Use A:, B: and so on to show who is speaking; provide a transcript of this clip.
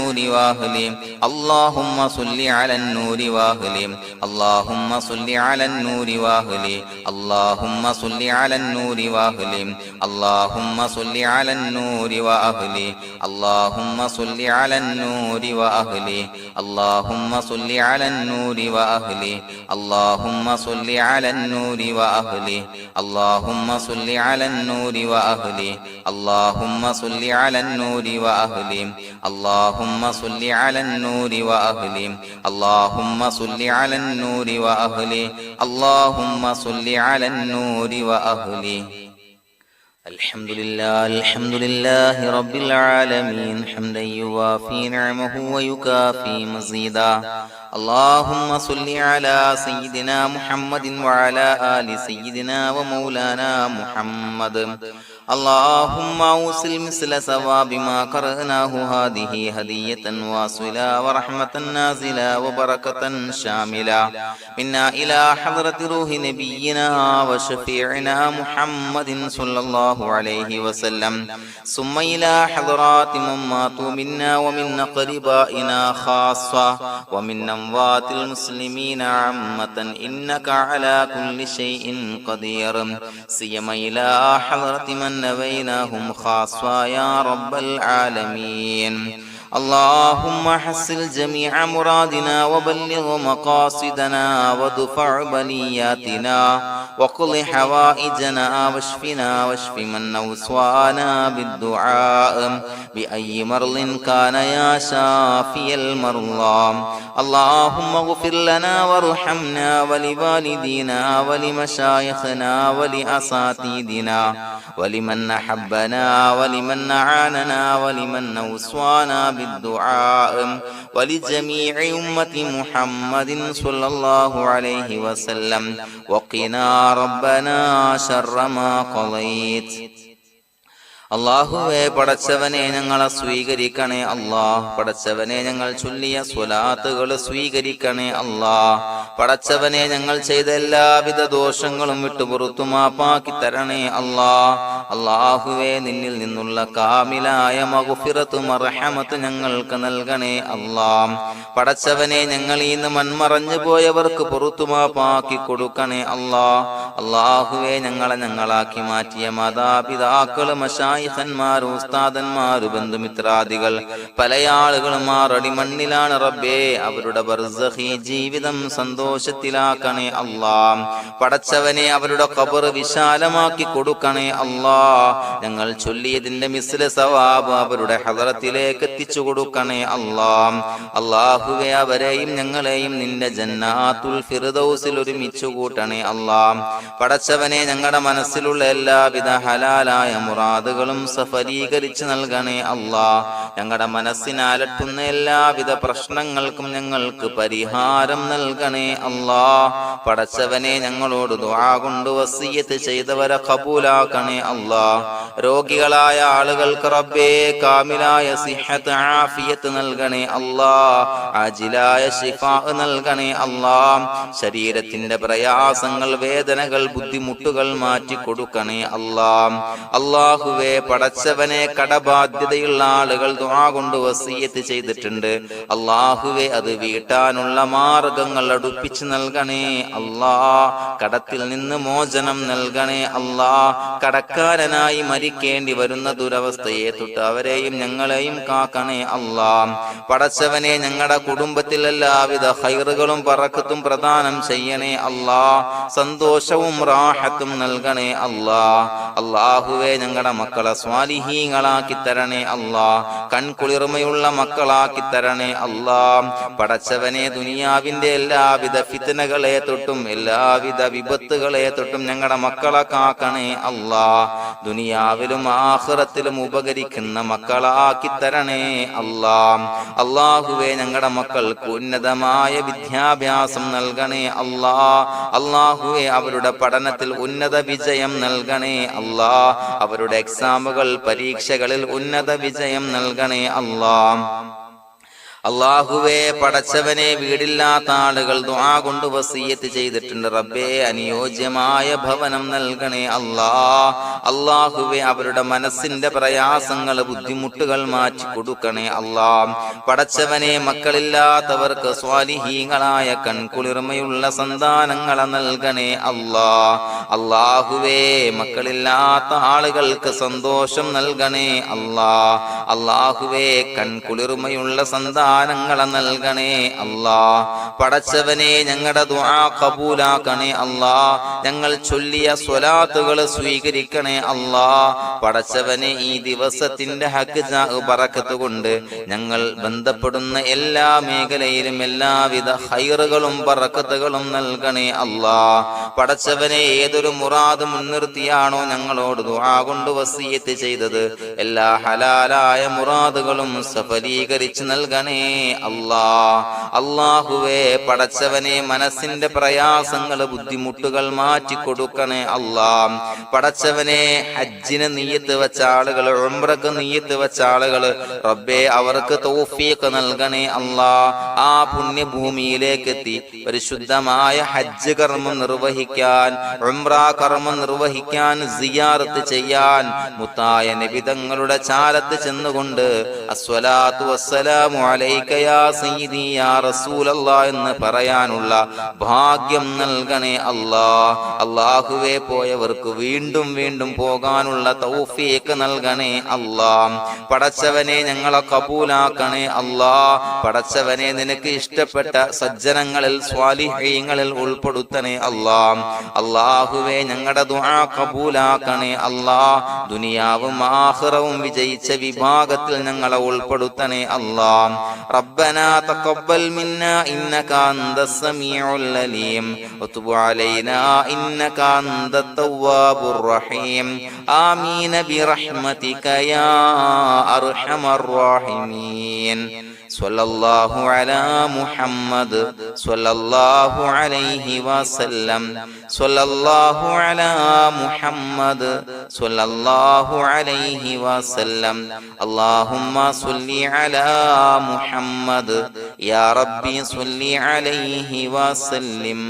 A: النور وأهله اللهم صل على النور وأهله اللهم صل على النور وأهله اللهم صل على النور وأهله اللهم صل على النور وأهله اللهم صل على النور وأهله اللهم صل على النور وأهله اللهم صل على النور وأهله اللهم صل على النور وأهله اللهم صل على النور وأهله اللهم صل على النور وأهله اللهم صل على النور وأهله اللهم صل على النور وأهله الحمد لله رب العالمين حمدا يوافي نعمه ويكافي مزيدا اللهم صل على سيدنا محمد وعلى آل سيدنا ومولانا محمد اللهم أوصل مثل ثواب ما قرأناه هذه هدية واصلة ورحمة نازلة وبركة شاملة منا إلى حضرة روح نبينا وشفيعنا محمد صلى الله عليه وسلم ثم إلى حضرات من ماتوا منا ومن أقربائنا خاصة ومن أموات المسلمين عامة إنك على كل شيء قدير سيما إلى حضرة من نبيناهم خاصة يا رب العالمين اللهم حصل جميع مرادنا وبلغ مقاصدنا ودفع بلياتنا وقض حوائجنا واشفنا واشف من أوصانا بالدعاء بأي مرض كان يا شافي المرضى اللهم اغفر لنا وارحمنا ولوالدينا ولمشايخنا ولأساتذتنا ولمن أحبنا ولمن أعاننا ولمن أوصانا بالدعاء ولجميع أمة محمد صلى الله عليه وسلم وقنا ربنا شر ما قضيت അല്ലാഹുവേ പടച്ചവനെ ഞങ്ങളെ സ്വീകരിക്കണേ അല്ലാഹ് പടച്ചവനെ ഞങ്ങൾ ചൊല്ലിയ സ്വലാത്തുകൾ സ്വീകരിക്കണേ അല്ലാഹ് പടച്ചവനെ ഞങ്ങൾ ചെയ്ത എല്ലാവിധ ദോഷങ്ങളും വിട്ടുപുറത്തു മാപ്പാക്കി തരണേ അല്ലാഹ് അല്ലാഹുവേ നിന്നിൽ നിന്നുള്ള കാമിലായ മഗ്ഫിറത്തും റഹ്മത്തും ഞങ്ങൾക്ക് നൽകണേ അല്ലാഹ് പടച്ചവനെ ഞങ്ങൾ ഇന്ന് മൺമറഞ്ഞു പോയവർക്ക് പുറത്തു മാപ്പാക്കി കൊടുക്കണേ അല്ലാഹ് അല്ലാഹുവേ ഞങ്ങളാക്കി മാറ്റിയ മാതാപിതാക്കളും ഖന്മാർ ഉസ്താദന്മാർ ബന്ധുമിത്രാദികൾ പല ആളുകളും ആറടി മണ്ണിലാണ് റബ്ബേ അവരുടെ ബർസഖി ജീവിതം സന്തോഷത്തിലാക്കണേ അല്ലാഹ് പടച്ചവനെ അവരുടെ ഖബർ വിശാലമാക്കി കൊടുക്കണേ അല്ലാഹ് ഞങ്ങൾ ചൊല്ലിയതിന്റെ മിസ്ല സവാബ് അവരുടെ ഹദറത്തിലേക്ക് എത്തിച്ചു കൊടുക്കണേ അല്ലാഹ് അല്ലാഹുവേ അവരെയും ഞങ്ങളെയും നിന്റെ ജന്നാത്തുൽ ഫിർദൗസിൽ ഒരുമിച്ചു കൂട്ടണേ അല്ലാഹ് പടച്ചവനെ ഞങ്ങളുടെ മനസ്സിലുള്ള എല്ലാവിധ ഹലാലായ മുറാദുകളും സഫലീകരിച്ച് നൽകണേ അല്ലാഹ് ഞങ്ങളുടെ മനസ്സിനെ അലട്ടുന്ന എല്ലാവിധ പ്രശ്നങ്ങൾക്കും ഞങ്ങൾക്ക് പരിഹാരം നൽകണേ അല്ലാഹ് പടച്ചവനെ ഞങ്ങളോട് ദുആ കൊണ്ട് വസിയ്യത്ത് ചെയ്തവരെ ഖബൂലാക്കണേ അല്ലാഹ് രോഗികളായ ആളുകൾക്ക് റബ്ബേ കാമിലായ സിഹത്ത് ആഫിയത്ത് നൽകണേ അല്ലാഹ് ആജിലായ ശിഫാ നൽകണേ അല്ലാഹ് ശരീരത്തിന്റെ പ്രയാസങ്ങൾ വേദനകൾ ബുദ്ധിമുട്ടുകൾ മാറ്റി കൊടുക്കണേ അല്ലാഹ് അല്ലാഹുവേ പടച്ചവനെ കടബാധ്യതയുള്ള ആളുകൾ ദുആ കൊണ്ട് വസിയ്യത്ത് ചെയ്തിട്ടുണ്ട് അല്ലാഹുവേ അത് വീട്ടാനുള്ള മാർഗങ്ങൾ അടുപ്പിച്ച് നൽകണേ അല്ലാഹ് കടത്തിൽ നിന്ന് മോചനം നൽകണേ അല്ലാഹ് കടക്കാരനായി മരിക്കേണ്ടി വരുന്ന ദുരവസ്ഥയെ തൊട്ട് അവരെയും ഞങ്ങളെയും കാക്കണേ അല്ലാഹ് പടച്ചവനെ ഞങ്ങളുടെ കുടുംബത്തിൽ എല്ലാവിധ ഖൈറുകളും ബറക്കത്തും പ്രദാനം ചെയ്യണേ അല്ലാഹ് സന്തോഷവും റാഹത്തും നൽകണേ അല്ലാഹ് അല്ലാഹുവേ ഞങ്ങളുടെ മക്കളെ സ്വാലിഹീങ്ങളാക്കി തരണേ അല്ലാഹ് കൺകുളിർമയുള്ള മക്കളാക്കി തരണേ അല്ലാഹ് പടച്ചവനെ ദുനിയാവിന്റെ എല്ലാവിധ ഫിത്നകളെ തൊട്ടും എല്ലാവിധ വിപത്തുകളെ തൊട്ടും ഞങ്ങളുടെ മക്കളെ കാക്കണേ അല്ലാഹ് ദുനിയാവിലും ആഖിറത്തിലും ഉപകരിക്കുന്ന മക്കളാക്കി തരണേ അല്ലാഹ് അല്ലാഹുവേ ഞങ്ങളുടെ മക്കൾക്ക് ഉന്നതമായ വിദ്യാഭ്യാസം നൽകണേ അല്ലാഹ് അല്ലാഹുവേ അവരുടെ പഠനത്തിൽ ഉന്നത വിജയം നൽകണേ അല്ലാഹ് അവരുടെ എക്സാമുകൾ പരീക്ഷകളിൽ ഉന്നത വിജയം നൽകണേ അല്ലാഹ് അല്ലാഹുവേ, പടച്ചവനെ, വീടില്ലാത്ത ആളുകൾ ദുആ കൊണ്ട് വസിയ്യത്ത് ചെയ്തിട്ടുണ്ട്. റബ്ബേ, അനുയോജ്യമായ ഭവനം നൽകണേ അല്ലാ. അല്ലാഹുവേ, അവരുടെ മനസ്സിന്റെ പ്രയാസങ്ങൾ, ബുദ്ധിമുട്ടുകൾ മാറ്റി കൊടുക്കണേ അല്ലാ. പടച്ചവനെ, മക്കളില്ലാത്തവർക്ക് സ്വാലിഹീങ്ങളായ കൺകുളിർമയുള്ള സന്താനങ്ങളെ നൽകണേ അല്ലാ. അല്ലാഹുവേ, മക്കളില്ലാത്ത ആളുകൾക്ക് സന്തോഷം നൽകണേ അല്ലാ. അല്ലാഹുവേ, കൺകുളിർമയുള്ള സന്താനങ്ങളെ നൽകണേ അല്ലാ. പടച്ചവനെ, ഞങ്ങളുടെ ദുആ ഖബൂലാക്കണേ അല്ലാ. ഞങ്ങൾ ചൊല്ലിയ സ്വലാത്തുകൾ സ്വീകരിക്കണേ അല്ലാ. പടച്ചവനെ, ഈ ദിവസത്തിന്റെ ഹഖ് ബറക്കത്ത് കൊണ്ട് ഞങ്ങൾ ബന്ധപ്പെടുന്ന എല്ലാ മേഖലയിലും എല്ലാവിധ ഖൈറുകളും ബറക്കത്തുകളും നൽകണേ അല്ലാ. പടച്ചവനെ, ഏതൊരു മുറാദ് മുൻനിർത്തിയാണോ ഞങ്ങളോട് ദുആ കൊണ്ട് വസിയ്യത്ത് ചെയ്തത്, എല്ലാ ഹലാലായ മുറാദുകളും സഫലീകരിച്ച് നൽകണേ അല്ലാ. അല്ലാഹുവേ, പടച്ചവനെ, മനസ്സിന്റെ പ്രയാസങ്ങൾ, ബുദ്ധിമുട്ടുകൾ മാറ്റി കൊടുക്കണേ അല്ലാ. പടച്ചവനെ, ഹജ്ജിന് നിയ്യത്ത് വെച്ച ആളുകൾ, ഉംറക്ക് നിയ്യത്ത് വെച്ച ആളുകൾ, റബ്ബേ, അവർക്ക് തൗഫീഖ് നൽകണേ അല്ലാ. ആ പുണ്യഭൂമിയിലേക്ക് എത്തി പരിശുദ്ധമായ ഹജ്ജ് കർമ്മം നിർവഹിക്കാൻ, ഉംറ കർമ്മം നിർവഹിക്കാൻ, സിയാറത്ത് ചെയ്യാൻ, മുത്തായ നബി തങ്ങളുടെ ചാരത്ത് ചെന്നുകൊണ്ട് അസ്സലാത്തു വസ്സലാമു അലൈക യാ സയ്യിദി യാ റസൂലല്ലാഹ് എന്ന് പറയാനുള്ള ഭാഗ്യം നൽകണേ അല്ലാ. അല്ലാഹുവേ, പോയവർക്ക് വീണ്ടും വീണ്ടും പോകാനുള്ള തൗഫീഖ് നൽകണേ അല്ലാ. പടച്ചവനെ, ഞങ്ങളെ കബൂലാക്കണേ അല്ലാ. പടച്ചവനെ, നിനക്ക് ഇഷ്ടപ്പെട്ട സജ്ജനങ്ങളിൽ, സ്വാലിഹീങ്ങളിൽ ഉൾപ്പെടുത്തണേ അല്ലാ. അല്ലാഹുവേ, ഞങ്ങളുടെ ദുആ കബൂലാക്കണേ അല്ലാ. ദുനിയാവും ആഖിറവും വിജയിച്ച വിഭാഗത്തിൽ ഞങ്ങളെ ഉൾപ്പെടുത്തണേ അല്ലാ. റബ്ബനാ തഖബ്ബൽ മിന്നാ ഇന്നക അൻതസ് സമീഉൽ അലീം വതുബ് അലൈനാ ഇന്നക അൻതത് തവ്വാബുർ റഹീം. ആമീൻ ബിറഹ്മതിക യാ അർഹമർ റഹീമീൻ. സ്വല്ലല്ലാഹു അലാ മുഹമ്മദ് സ്വല്ലല്ലാഹു അലൈഹി വസല്ലം. സ്വല്ലല്ലാഹു അലാ മുഹമ്മദ് സ്വല്ലല്ലാഹു അലൈഹി വസല്ലം. അല്ലാഹുമ്മ സ്വല്ലി അലാ മുഹമ്മദ് യാ റബ്ബി സ്വല്ലി അലൈഹി വസല്ലം.